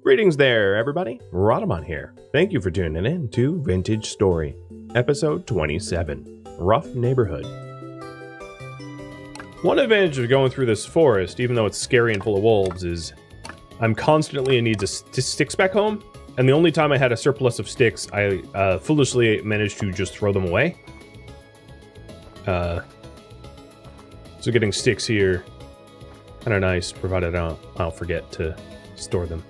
Greetings there, everybody. Rhadamant here. Thank you for tuning in to Vintage Story, episode 27, Rough Neighborhood. One advantage of going through this forest, even though it's scary and full of wolves, is I'm constantly in need of sticks back home, and the only time I had a surplus of sticks, I foolishly managed to just throw them away. So getting sticks here, kind of nice, provided I don't forget to store them.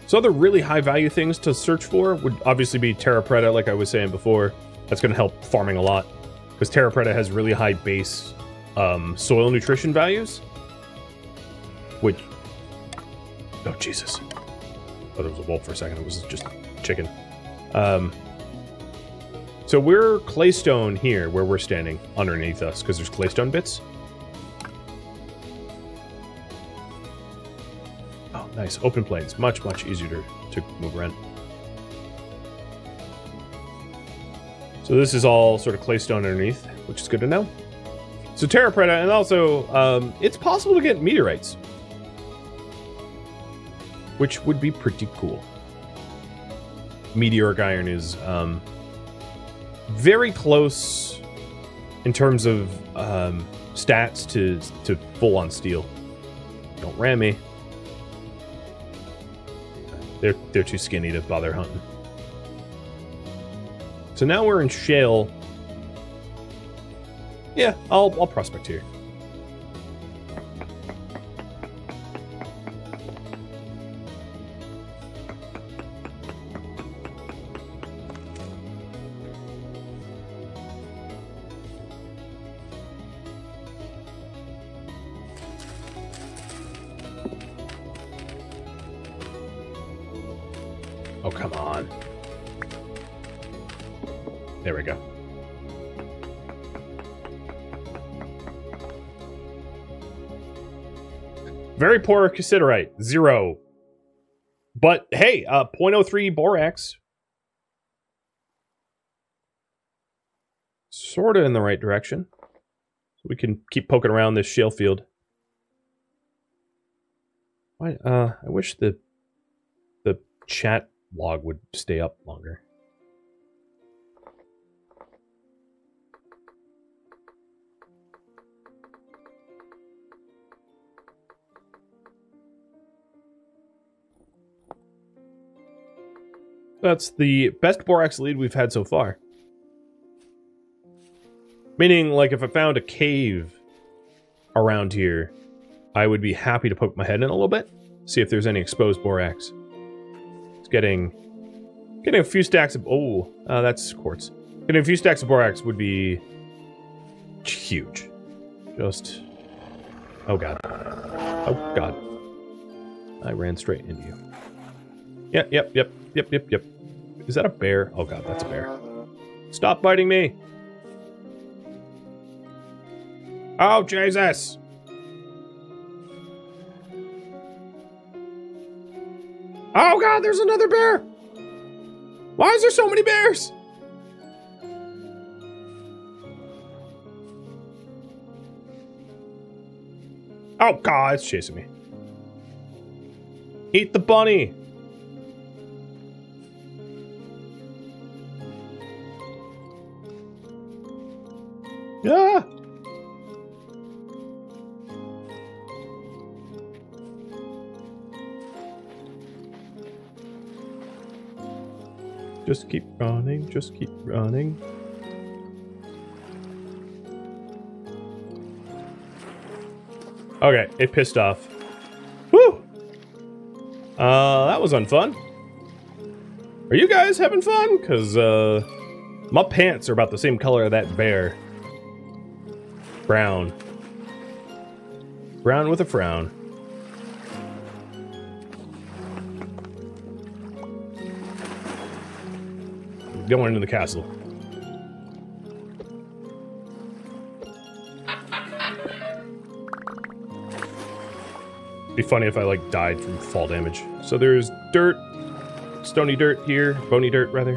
So other really high value things to search for would obviously be Terra Preta, like I was saying before. That's going to help farming a lot, because Terra Preta has really high base soil nutrition values. Which... oh, Jesus. Oh, there was a wolf for a second. It was just chicken. So we're claystone here, where we're standing, underneath us, because there's claystone bits. Nice, open plains. Much, much easier to move around. So this is all sort of claystone underneath, which is good to know. So Terra Preta, and also, it's possible to get meteorites. Which would be pretty cool. Meteoric iron is very close in terms of stats to full-on steel. Don't ram me. They're too skinny to bother hunting. So now we're in shale. Yeah, I'll prospect here. Oh, come on. There we go. Very poor cassiterite. 0. But, hey, 0.03 borax. Sort of in the right direction. So we can keep poking around this shale field. Why, I wish the chat log would stay up longer. That's the best borax lead we've had so far. Meaning, like, if I found a cave around here, I would be happy to poke my head in a little bit, see if there's any exposed borax. Getting a few stacks of... oh, that's quartz. Getting a few stacks of borax would be huge. Just... oh, God. Oh, God. I ran straight into you. Yep. Is that a bear? Oh, God, that's a bear. Stop biting me! Oh, Jesus! Oh God, there's another bear! Why is there so many bears? Oh God, it's chasing me. Eat the bunny! Ah! Just keep running, just keep running. Okay, it pissed off. Whew! That was unfun. Are you guys having fun? Because, my pants are about the same color of that bear. Brown. Brown with a frown. Going into the castle. Be funny if I like died from fall damage. So there's dirt, stony dirt here, bony dirt rather.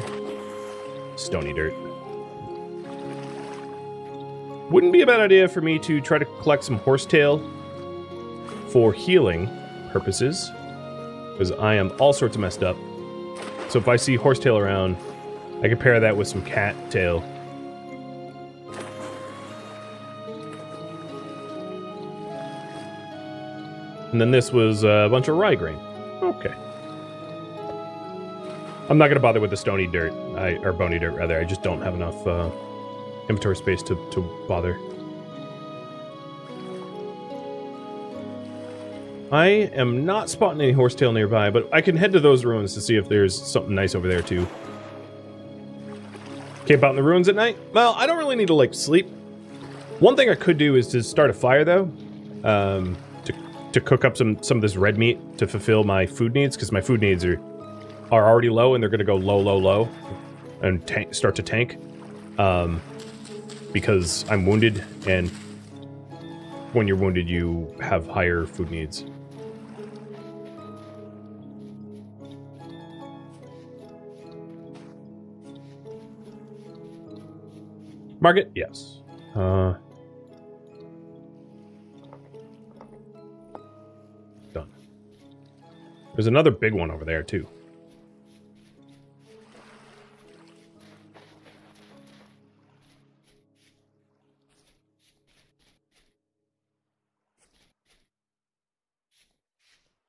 Stony dirt. Wouldn't be a bad idea for me to try to collect some horsetail for healing purposes, because I am all sorts of messed up. So if I see horsetail around, I can pair that with some cat tail. And then this was a bunch of rye grain. Okay. I'm not going to bother with the stony dirt, or bony dirt, rather. I just don't have enough inventory space to bother. I am not spotting any horsetail nearby, but I can head to those ruins to see if there's something nice over there, too. Camp out in the ruins at night? Well, I don't really need to, like, sleep. One thing I could do is to start a fire, though. To cook up some of this red meat to fulfill my food needs, because my food needs are already low, and they're going to go low, low, low, and start to tank. Because I'm wounded, and when you're wounded, you have higher food needs. Market? Yes. Done. There's another big one over there, too.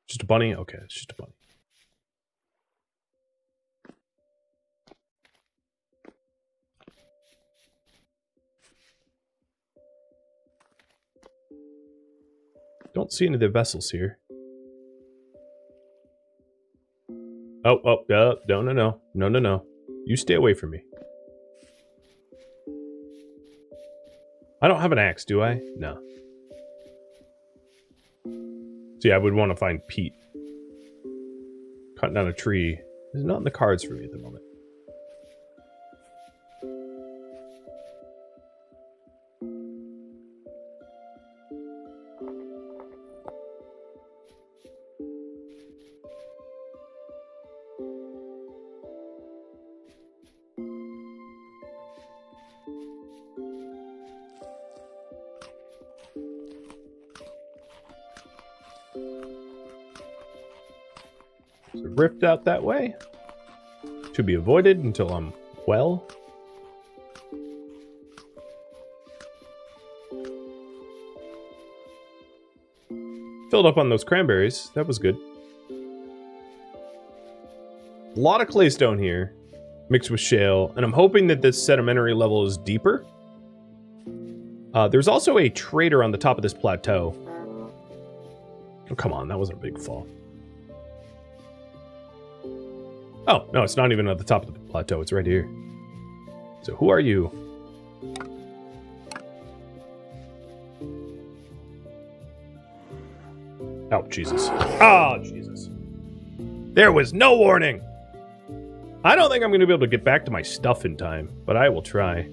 Just a bunny? Okay, it's just a bunny. Don't see any of the vessels here. Oh, no. You stay away from me. I don't have an axe, do I? No. See, I would want to find peat. Cutting down a tree is not in the cards for me at the moment. Rift out that way. To be avoided until I'm well. Filled up on those cranberries. That was good. A lot of claystone here, mixed with shale, and I'm hoping that this sedimentary level is deeper. There's also a trader on the top of this plateau. Oh, come on, that wasn't a big fall. Oh, no, it's not even at the top of the plateau. It's right here. So who are you? Oh, Jesus. Oh, Jesus. There was no warning! I don't think I'm going to be able to get back to my stuff in time, but I will try.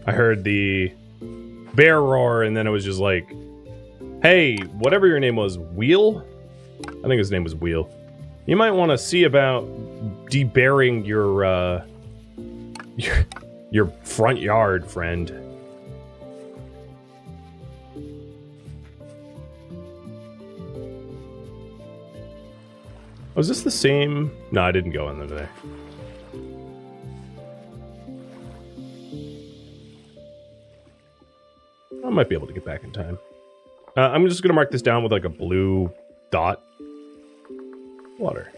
I heard the bear roar, and then it was just like, hey, whatever your name was, Wheel? I think his name was Wheel. You might want to see about debarring your front yard, friend. Was this the same? No, I didn't go in there today. I might be able to get back in time. I'm just going to mark this down with like a blue dot. Water.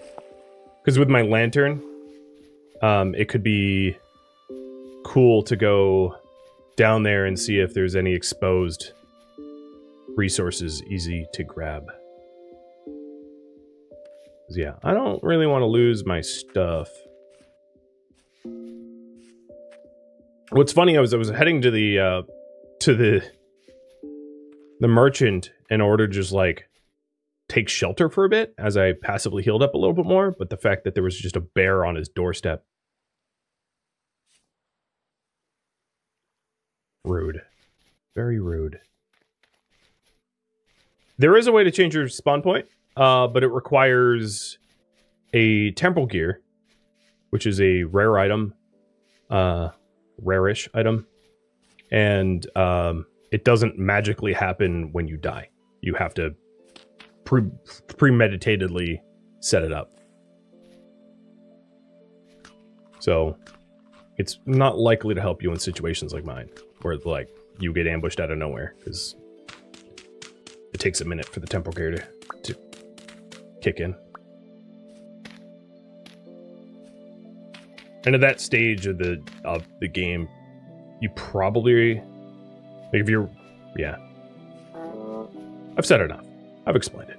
Because with my lantern, it could be cool to go down there and see if there's any exposed resources easy to grab. Yeah, I don't really want to lose my stuff. What's funny, I was heading to the merchant in order to just like take shelter for a bit as I passively healed up a little bit more, but the fact that there was just a bear on his doorstep. Rude. Very rude. There is a way to change your spawn point, but it requires a temporal gear, which is a rare item, rarish item. And it doesn't magically happen when you die. You have to premeditatedly set it up. So it's not likely to help you in situations like mine, where like you get ambushed out of nowhere, because it takes a minute for the temporal gear to kick in. And at that stage of the game, you probably, like if you're, yeah. I've said enough. I've explained it.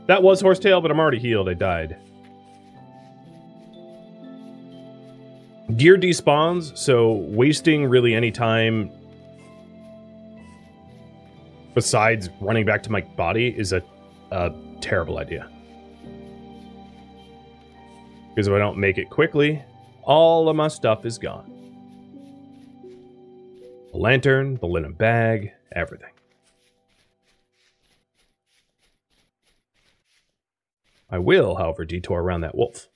That was horsetail, but I'm already healed. I died. Gear despawns, so wasting really any time besides running back to my body is a terrible idea. Because if I don't make it quickly, all of my stuff is gone. The lantern, the linen bag, everything. I will, however, detour around that wolf.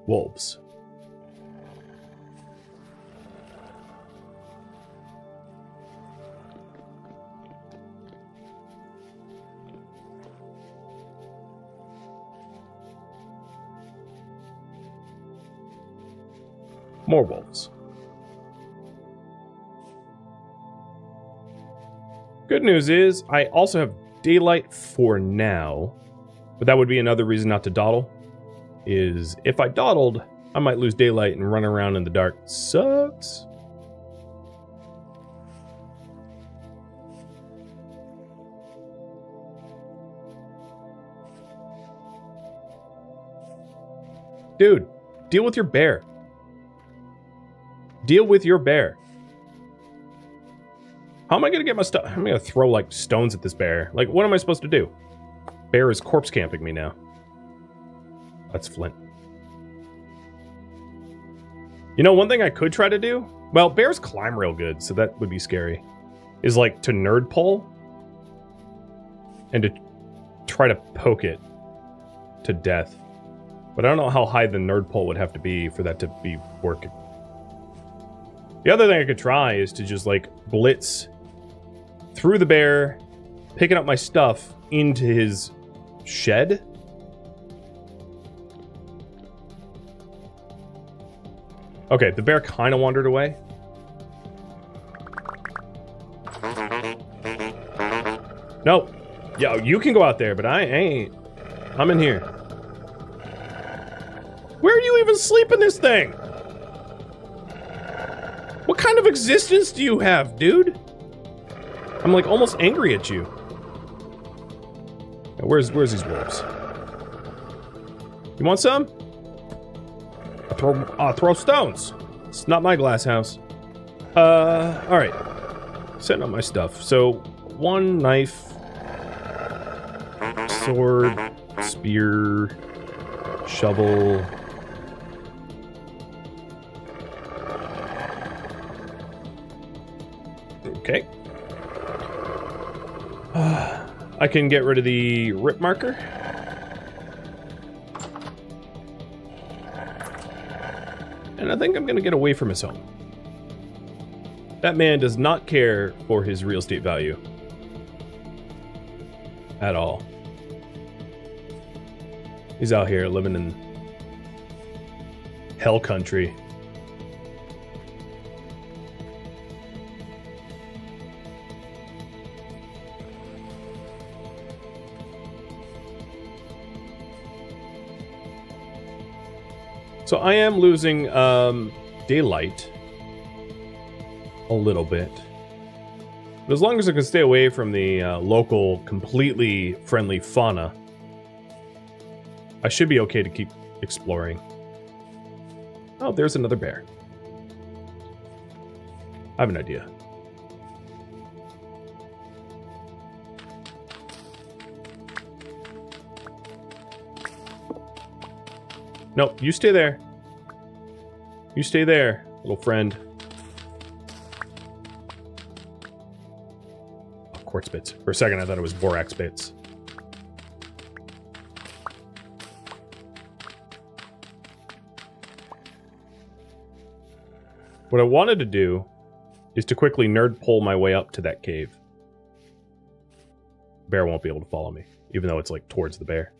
Wolves. More wolves. Good news is, I also have daylight for now, but that would be another reason not to dawdle, is if I dawdled, I might lose daylight and run around in the dark. Sucks. Dude, deal with your bear. Deal with your bear. How am I gonna get my stuff? I'm gonna throw like stones at this bear. Like, what am I supposed to do? Bear is corpse camping me now. That's Flint. You know, one thing I could try to do? Well, bears climb real good, so that would be scary. Is like to nerd pull and to try to poke it to death. But I don't know how high the nerd pull would have to be for that to be working. The other thing I could try is to just like blitz through the bear, picking up my stuff into his shed. Okay, the bear kind of wandered away. No. Yo, you can go out there, but I ain't. I'm in here. Where are you even sleeping this thing? What kind of existence do you have, dude? I'm like almost angry at you. Now, where's these wolves? You want some? I'll throw stones. It's not my glass house. Alright. Setting up my stuff. So, one knife, sword, spear, shovel. Okay. I can get rid of the rip marker. And I think I'm going to get away from his home. That man does not care for his real estate value. At all. He's out here living in hell country. So I am losing daylight a little bit. But as long as I can stay away from the local, completely friendly fauna, I should be okay to keep exploring. Oh, there's another bear. I have an idea. Nope, you stay there. You stay there, little friend. quartz bits. For a second, I thought it was borax bits. What I wanted to do is to quickly nerd pull my way up to that cave. Bear won't be able to follow me, even though it's like towards the bear.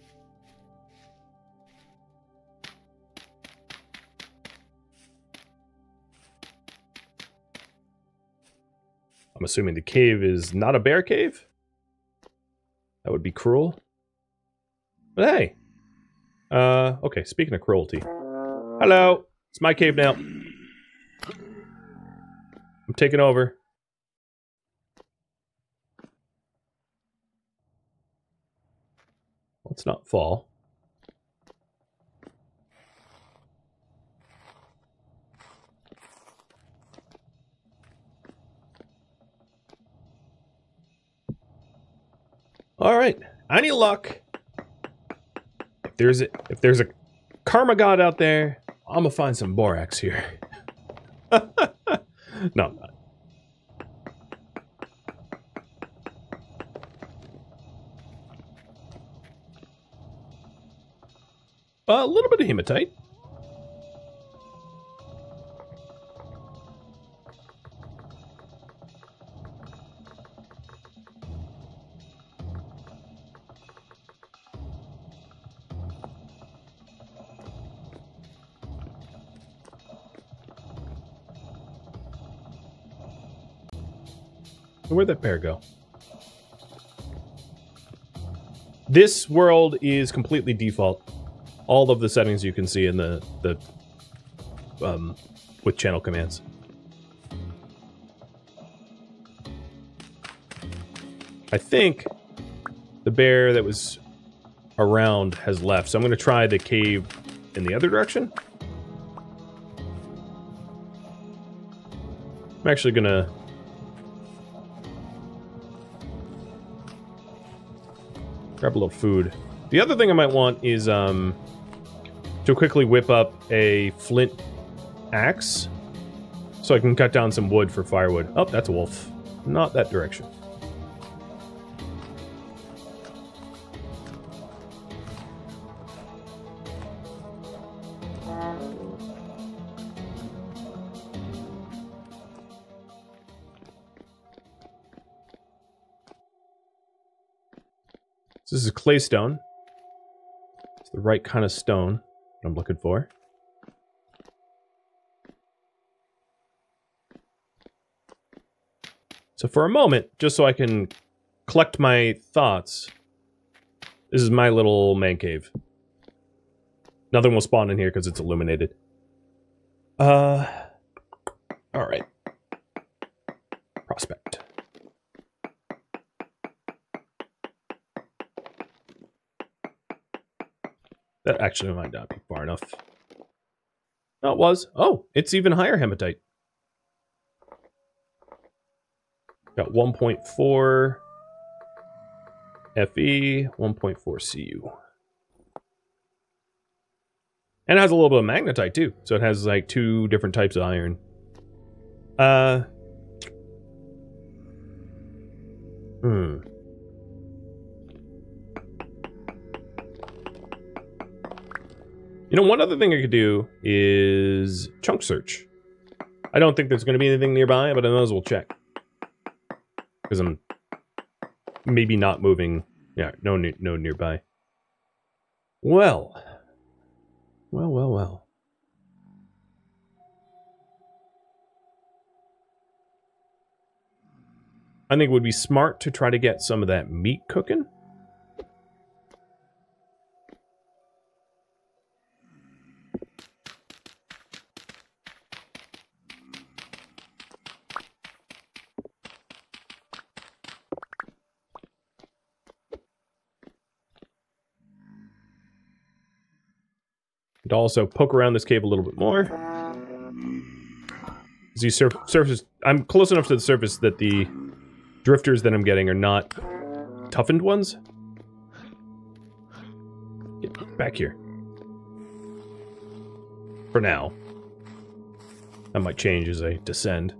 I'm assuming the cave is not a bear cave? That would be cruel. But hey. Okay, speaking of cruelty. Hello! It's my cave now. I'm taking over. Let's not fall. All right. Any luck? If there's a karma god out there, I'm gonna find some borax here. No, I'm not. A little bit of hematite. Where'd that bear go? This world is completely default. All of the settings you can see in the with channel commands. I think the bear that was around has left, so I'm going to try the cave in the other direction. I'm actually going to grab a little food. The other thing I might want is to quickly whip up a flint axe so I can cut down some wood for firewood. Oh, that's a wolf. Not that direction. This is clay stone. It's the right kind of stone I'm looking for. So for a moment, just so I can collect my thoughts, this is my little man cave. Nothing will spawn in here because it's illuminated. Alright. Prospect. That actually might not be far enough. No, it was. Oh, it's even higher hematite. Got 1.4 Fe, 1.4 Cu. And it has a little bit of magnetite too. So it has like 2 different types of iron. You know, one other thing I could do is chunk search. I don't think there's going to be anything nearby, but I might as well check. Because I'm maybe not moving. Yeah, no nearby. Well. Well. I think it would be smart to try to get some of that meat cooking. And also poke around this cave a little bit more. As you surface, I'm close enough to the surface that the drifters that I'm getting are not toughened ones. Get back here. For now. That might change as I descend.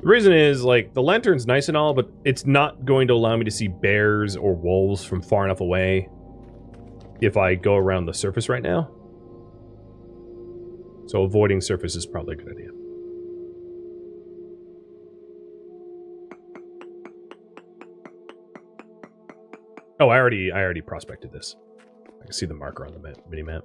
The reason is, like, the lantern's nice and all, but it's not going to allow me to see bears or wolves from far enough away if I go around the surface right now. So avoiding surface is probably a good idea. Oh, I already prospected this. I can see the marker on the mini-map.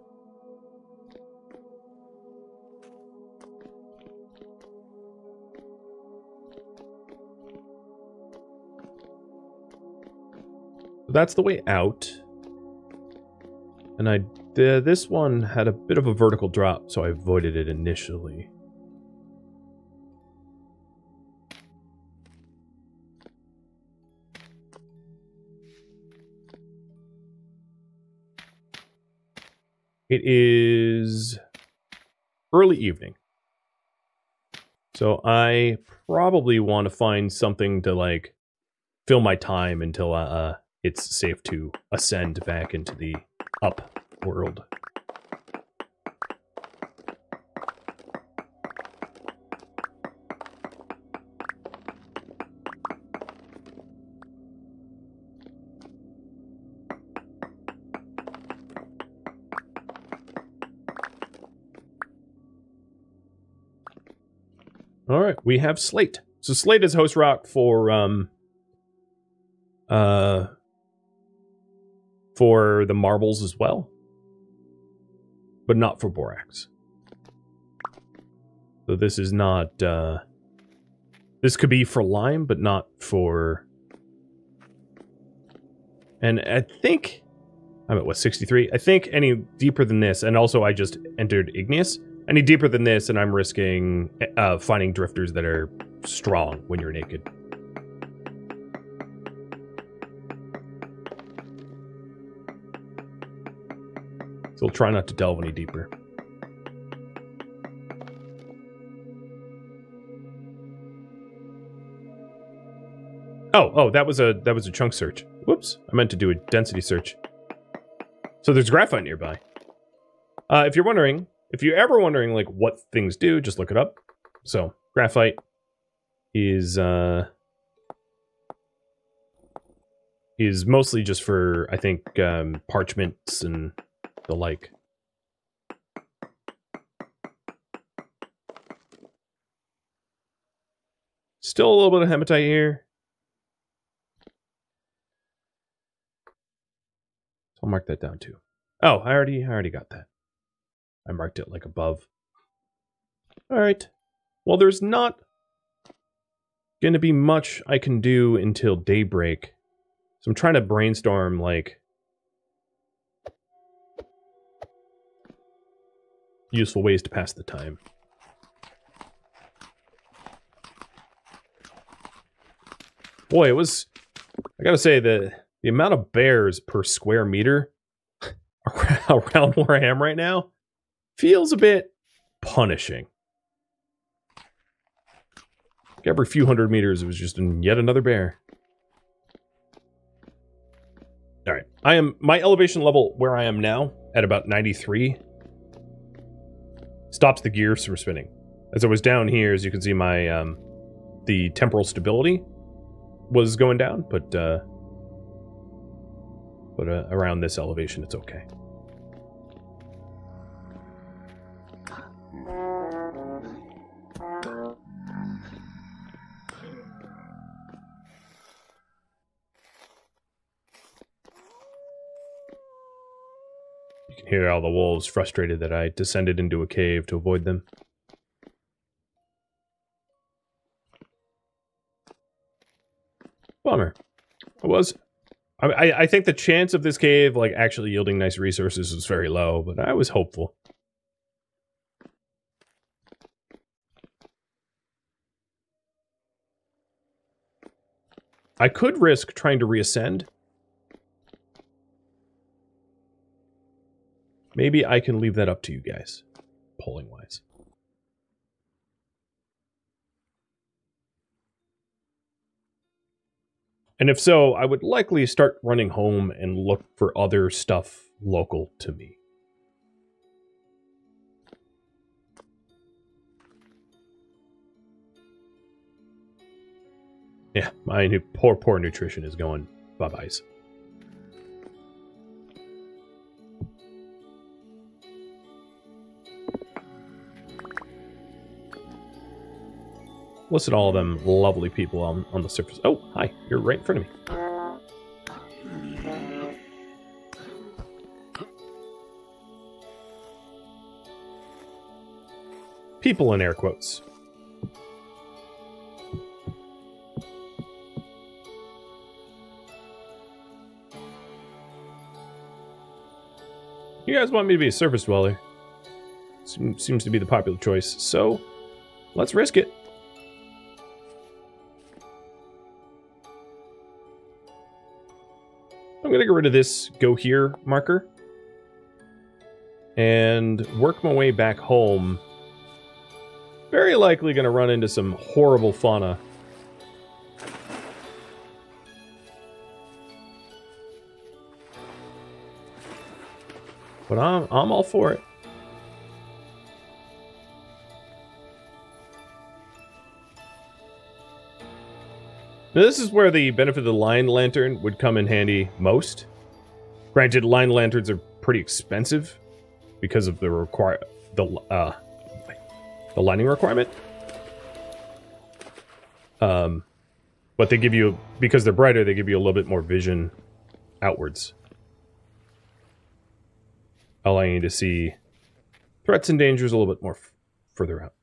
That's the way out. And this one had a bit of a vertical drop, so I avoided it initially. It is early evening. So I probably want to find something to, like, fill my time until it's safe to ascend back into the up world. All right, we have slate. So slate is host rock for the marbles as well, but not for borax. So this is not, this could be for lime, but not for, and I think, I'm at what, 63? I think any deeper than this, and also I just entered igneous, any deeper than this and I'm risking finding drifters that are strong when you're naked. So we'll try not to delve any deeper. Oh, that was a chunk search. Whoops, I meant to do a density search. So there's graphite nearby. If you're ever wondering like what things do, just look it up. So graphite is mostly just for, I think, parchments and the like. Still a little bit of hematite here. So I'll mark that down too. Oh, I already got that. I marked it like above. All right. Well, there's not going to be much I can do until daybreak. So I'm trying to brainstorm like useful ways to pass the time. Boy, I gotta say, the amount of bears per square meter around where I am right now feels a bit punishing. Like every few hundred meters, it was just yet another bear. All right, my elevation level where I am now at about 93 stops the gears from spinning. As I was down here, as you can see, my the temporal stability was going down, but around this elevation, it's okay. You can hear all the wolves frustrated that I descended into a cave to avoid them. Bummer. I think the chance of this cave like actually yielding nice resources was very low, but I was hopeful. I could risk trying to reascend. Maybe I can leave that up to you guys, polling wise. And if so, I would likely start running home and look for other stuff local to me. Yeah, my poor nutrition is going bye-byes. Listen to all of them lovely people on the surface. Oh, hi. You're right in front of me. People in air quotes. You guys want me to be a surface dweller. Seems to be the popular choice, so let's risk it. I'm gonna get rid of this go here marker and work my way back home. Very likely gonna run into some horrible fauna. But I'm all for it. Now this is where the benefit of the line lantern would come in handy most. Granted, line lanterns are pretty expensive because of the lighting requirement. But they give you, because they're brighter, they give you a little bit more vision outwards, allowing you to see threats and dangers a little bit more further out.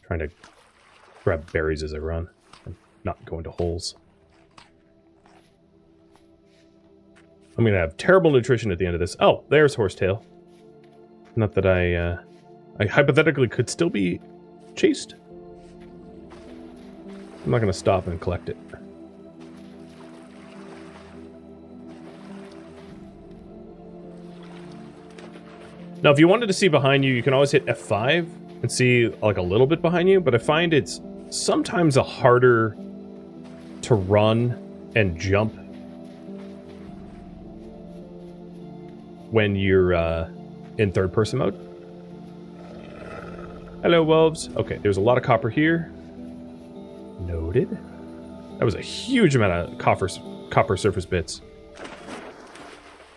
Trying to grab berries as I run and not go into holes. I'm going to have terrible nutrition at the end of this. Oh, there's horsetail. Not that I hypothetically could still be chased. I'm not going to stop and collect it. Now, if you wanted to see behind you, you can always hit F5 and see like a little bit behind you, but I find it's sometimes harder to run and jump when you're in third-person mode. Hello, wolves. Okay, there's a lot of copper here. Noted. That was a huge amount of copper surface bits.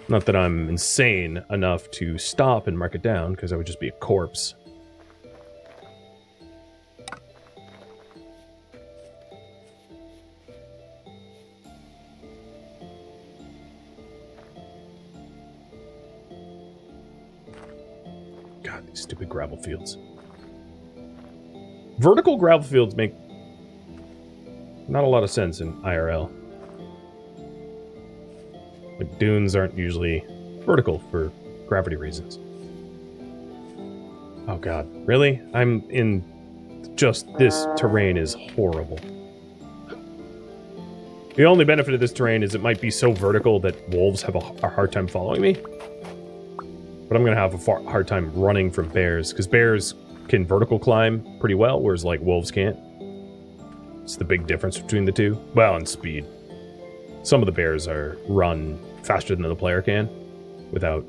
Not that I'm insane enough to stop and mark it down, because I would just be a corpse. God, these stupid gravel fields. Vertical gravel fields make not a lot of sense in IRL. Like, dunes aren't usually vertical for gravity reasons. Oh god, really? I'm in... just this terrain is horrible. The only benefit of this terrain is it might be so vertical that wolves have a hard time following me. But I'm gonna have a hard time running from bears, because bears can vertical climb pretty well, whereas like wolves can't. It's the big difference between the two. Well, and speed. Some of the bears run faster than the player can, without,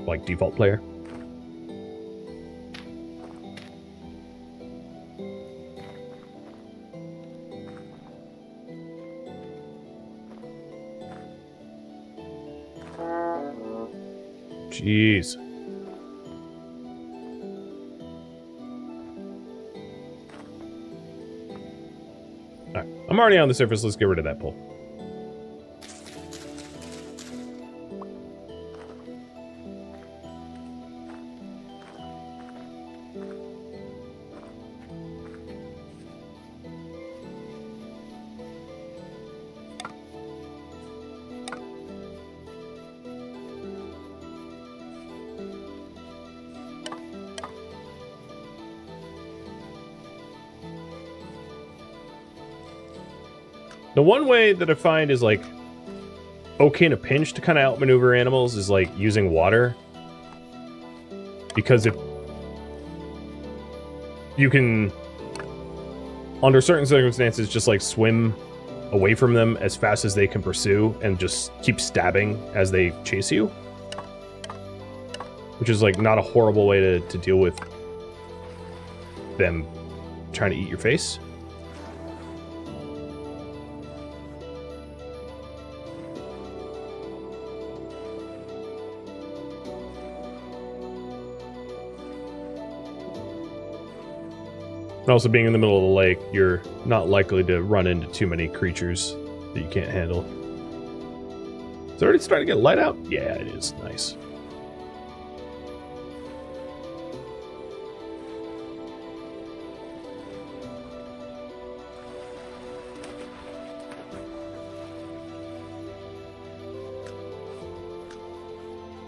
like, default player. Jeez. Alright, I'm already on the surface, let's get rid of that pole. The one way that I find is, like, okay in a pinch to kind of outmaneuver animals is, like, using water. Because if you can, under certain circumstances, just, like, swim away from them as fast as they can pursue and just keep stabbing as they chase you. which is like not a horrible way to deal with them trying to eat your face. And also being in the middle of the lake, you're not likely to run into too many creatures that you can't handle. Is it already starting to get light out? Yeah, it is. Nice.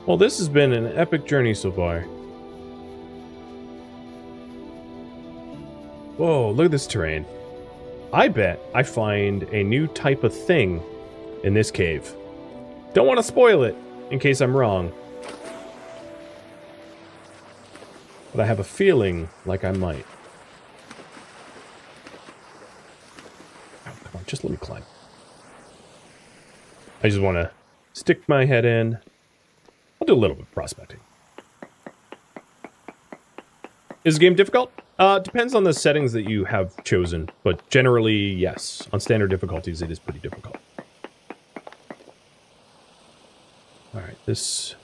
Well, this has been an epic journey so far. Whoa, look at this terrain. I bet I find a new type of thing in this cave. Don't want to spoil it, in case I'm wrong. But I have a feeling like I might. Oh, come on, just let me climb. I just want to stick my head in. I'll do a little bit of prospecting. Is the game difficult? Depends on the settings that you have chosen, but generally, yes. On standard difficulties, it is pretty difficult. Alright, this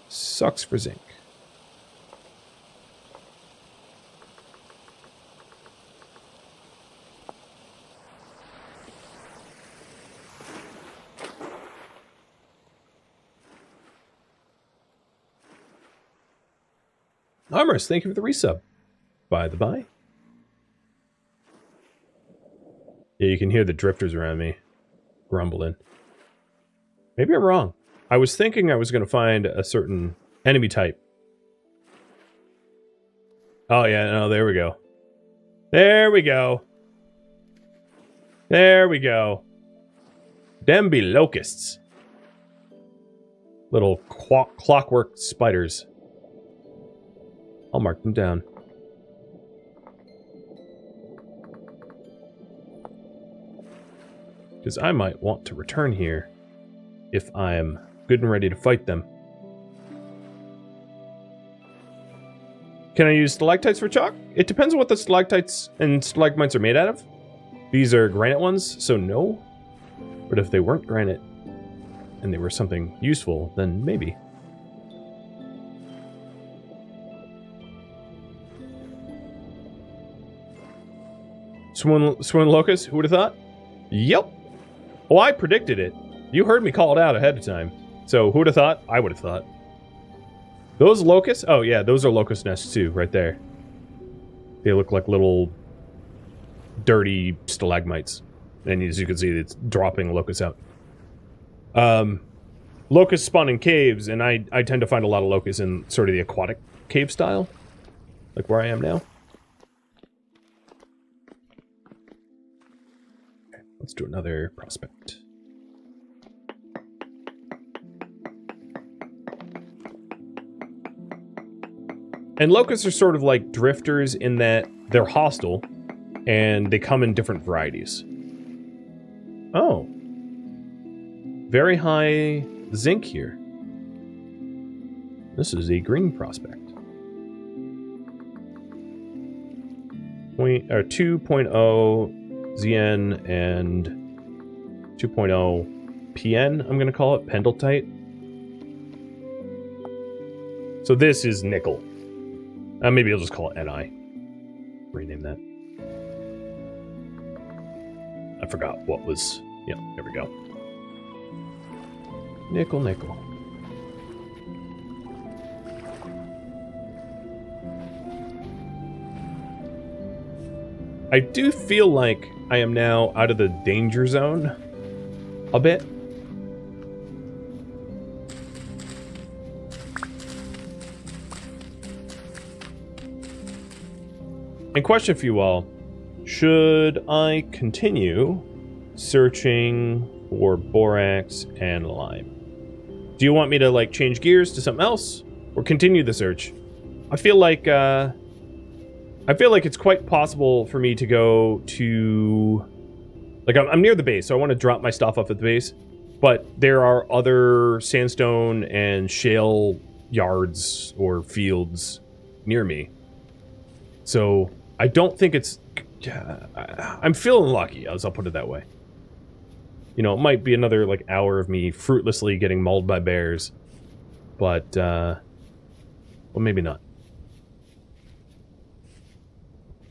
sucks for zinc. Armorous, thank you for the resub. By the by. Yeah, you can hear the drifters around me grumbling. Maybe I'm wrong. I was thinking I was going to find a certain enemy type. Oh yeah, no, there we go. There we go. There we go. Them be locusts. Little clockwork spiders. I'll mark them down. Because I might want to return here if I'm good and ready to fight them. Can I use stalactites for chalk? It depends on what the stalactites and stalagmites are made out of. These are granite ones, so no. But if they weren't granite and they were something useful, then maybe. Swirling locust, who would have thought? Yep. Oh, I predicted it. You heard me call it out ahead of time. So, who would have thought? I would have thought. Those locusts? Oh, yeah, those are locust nests too, right there. They look like little dirty stalagmites. And as you can see, it's dropping locusts out. Locusts spawn in caves, and I tend to find a lot of locusts in sort of the aquatic cave style. Like where I am now. Let's do another prospect. And locusts are sort of like drifters in that they're hostile, and they come in different varieties. Oh. Very high zinc here. This is a green prospect. 2.0 ZN and 2.0 PN, I'm going to call it, pendletite. So this is nickel. Maybe I'll just call it NI. Rename that. I forgot what was... Yeah, there we go. Nickel, nickel. I do feel like I am now out of the danger zone a bit. And question for you all, should I continue searching for borax and lime? Do you want me to like change gears to something else or continue the search? I feel like it's quite possible for me to go to... Like, I'm near the base, so I want to drop my stuff off at the base. But there are other sandstone and shale yards or fields near me. So I don't think it's... I'm feeling lucky, I'll put it that way. You know, it might be another, like, hour of me fruitlessly getting mauled by bears. But, well, maybe not.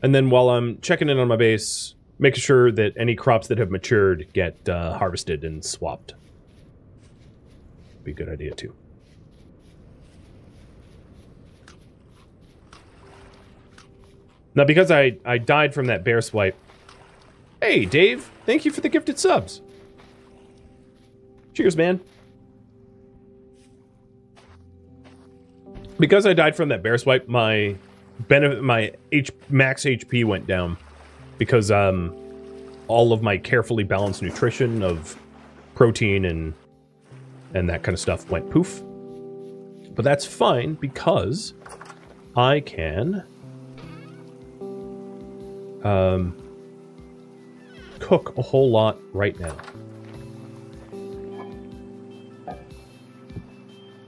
And then while I'm checking in on my base, making sure that any crops that have matured get harvested and swapped. Be a good idea, too. Now, because I died from that bear swipe... Hey, Dave! Thank you for the gifted subs! Cheers, man. Because I died from that bear swipe, my max HP went down. Because all of my carefully balanced nutrition of protein and that kind of stuff went poof. But that's fine because I can cook a whole lot right now.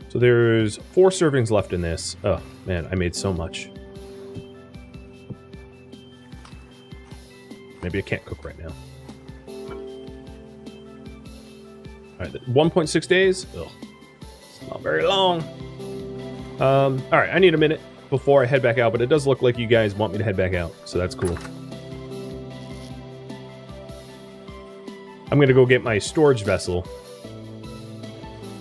So there's 4 servings left in this. Oh, man, I made so much. Maybe I can't cook right now. Alright, 1.6 days? Ugh. It's not very long. Alright, I need a minute before I head back out, but it does look like you guys want me to head back out, so that's cool. I'm gonna go get my storage vessel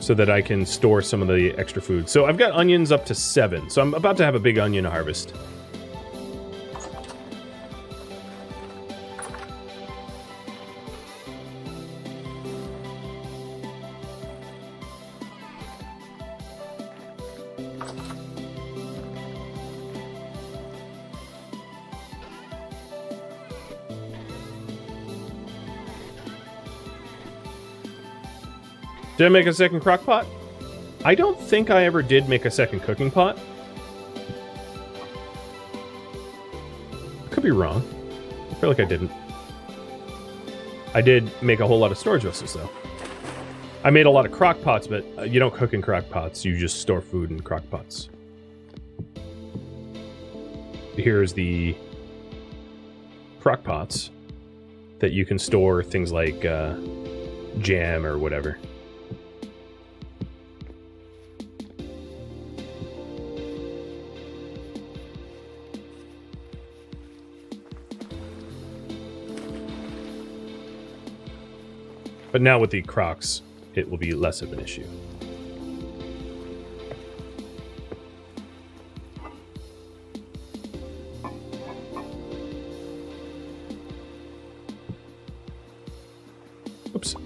so that I can store some of the extra food. So I've got onions up to 7, so I'm about to have a big onion harvest. Did I make a second crock pot? I don't think I ever did make a second cooking pot. I could be wrong. I feel like I didn't. I did make a whole lot of storage vessels, though. I made a lot of crock pots, but you don't cook in crock pots. You just store food in crock pots. Here's the crock pots that you can store things like jam or whatever. But now with the crocks, it will be less of an issue. Oops.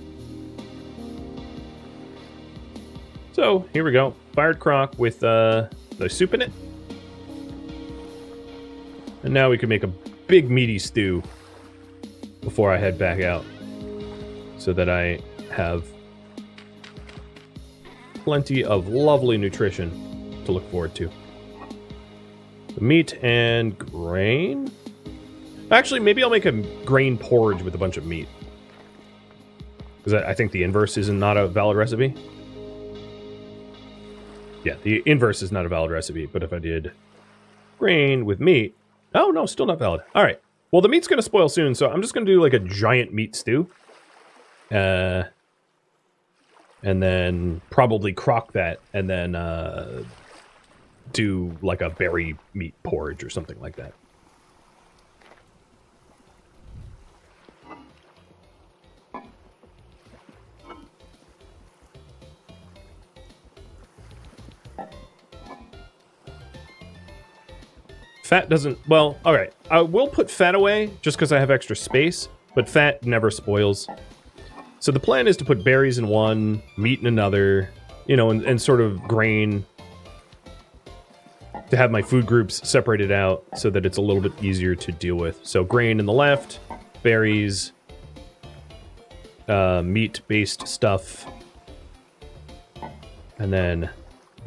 So, here we go. Fired crock with the soup in it. And now we can make a big meaty stew before I head back out. So that I have plenty of lovely nutrition to look forward to. The meat and grain? Actually, maybe I'll make a grain porridge with a bunch of meat. Because I think the inverse is not a valid recipe. Yeah, the inverse is not a valid recipe, but if I did grain with meat... Oh, no, still not valid. Alright, well the meat's going to spoil soon, so I'm just going to do like a giant meat stew. And then probably crock that, and then do like a berry meat porridge or something like that. Fat doesn't... Well, alright. I will put fat away just because I have extra space, but fat never spoils. So the plan is to put berries in one, meat in another, you know, and sort of grain, to have my food groups separated out so that it's a little bit easier to deal with. So grain in the left, berries, meat-based stuff, and then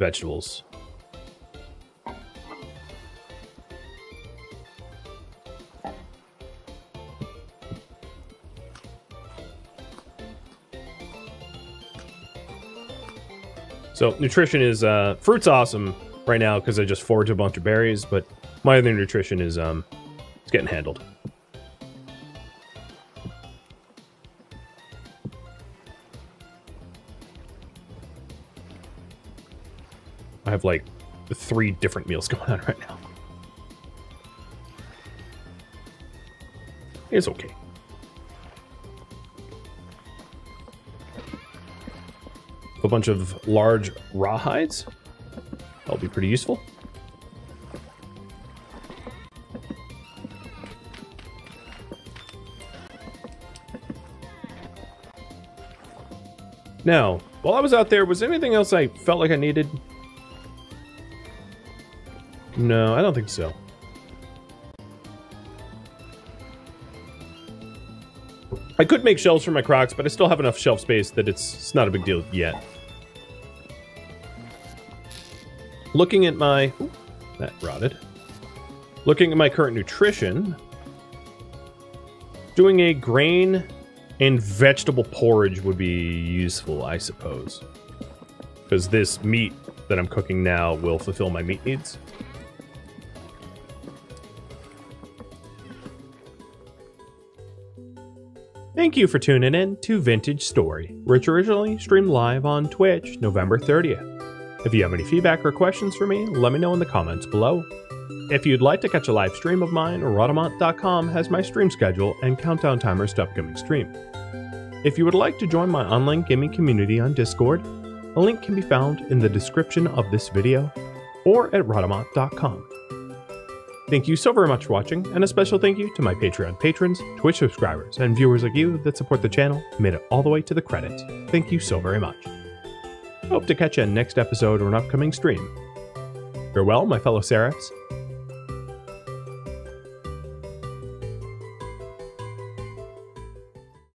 vegetables. So nutrition is, fruit's awesome right now because I just foraged a bunch of berries, but my other nutrition is, it's getting handled. I have like 3 different meals going on right now. It's okay. A bunch of large rawhides. That'll be pretty useful. Now, while I was out there, was there anything else I felt like I needed? No, I don't think so. I could make shelves for my Crocs, but I still have enough shelf space that it's not a big deal yet. Looking at my... Ooh, that rotted. Looking at my current nutrition, doing a grain and vegetable porridge would be useful, I suppose. Because this meat that I'm cooking now will fulfill my meat needs. Thank you for tuning in to Vintage Story, which originally streamed live on Twitch November 30th. If you have any feedback or questions for me, let me know in the comments below. If you'd like to catch a live stream of mine, Rhadamant.com has my stream schedule and countdown timers to upcoming stream. If you would like to join my online gaming community on Discord, a link can be found in the description of this video or at Rhadamant.com. Thank you so very much for watching, and a special thank you to my Patreon patrons, Twitch subscribers, and viewers like you that support the channel and made it all the way to the credits. Thank you so very much. I hope to catch you in next episode or an upcoming stream. Farewell, my fellow Seraphs,